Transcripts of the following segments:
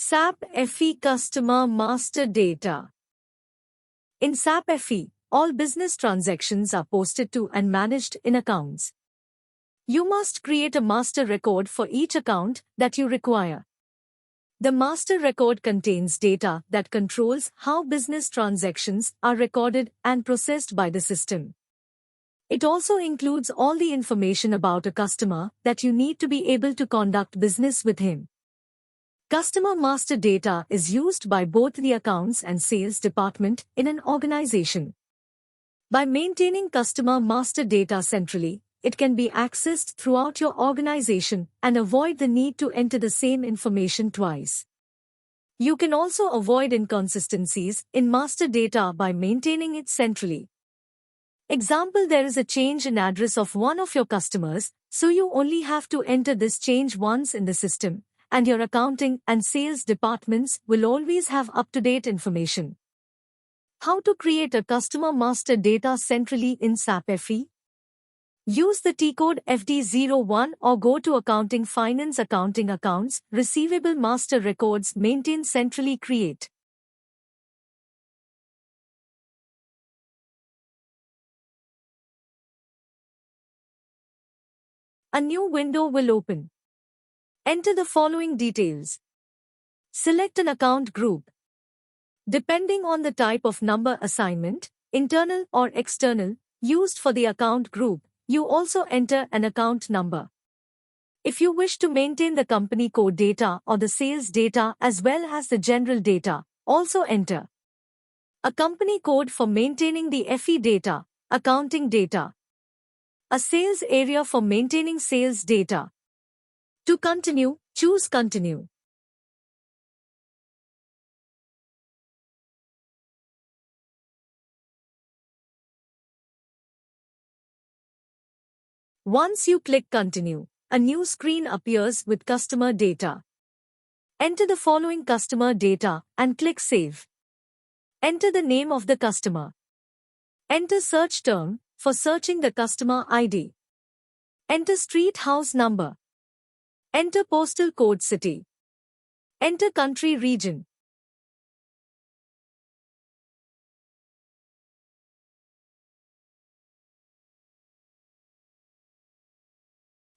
SAP FE Customer Master Data. In SAP FE, all business transactions are posted to and managed in accounts. You must create a master record for each account that you require. The master record contains data that controls how business transactions are recorded and processed by the system. It also includes all the information about a customer that you need to be able to conduct business with him. Customer master data is used by both the accounts and sales department in an organization. By maintaining customer master data centrally, it can be accessed throughout your organization and avoid the need to enter the same information twice. You can also avoid inconsistencies in master data by maintaining it centrally. Example: there is a change in address of one of your customers, so you only have to enter this change once in the system, and your accounting and sales departments will always have up-to-date information. How to create a customer master data centrally in SAP FE? Use the T-code FD01 or go to Accounting Finance Accounting Accounts, Receivable Master Records maintained centrally. Create. A new window will open. Enter the following details. Select an account group. Depending on the type of number assignment, internal or external, used for the account group, you also enter an account number. If you wish to maintain the company code data or the sales data as well as the general data, also enter a company code for maintaining the FE data, accounting data, a sales area for maintaining sales data. To continue, choose Continue. Once you click Continue, a new screen appears with customer data. Enter the following customer data and click Save. Enter the name of the customer. Enter search term for searching the customer ID. Enter street house number. Enter postal code city. Enter country region.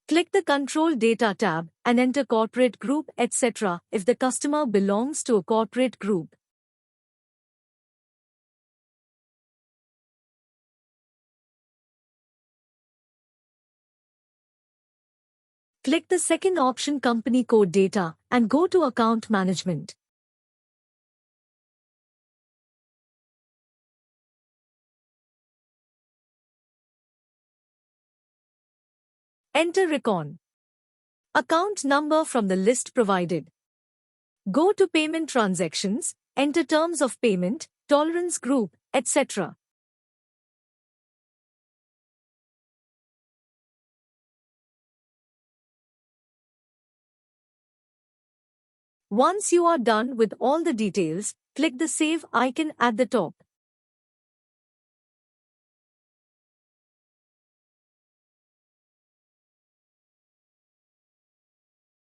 Click the Control Data tab and enter corporate group, etc. if the customer belongs to a corporate group. Click the second option, Company Code Data, and go to Account Management. Enter Recon account number from the list provided. Go to Payment Transactions, enter terms of payment, tolerance group, etc. Once you are done with all the details, click the Save icon at the top.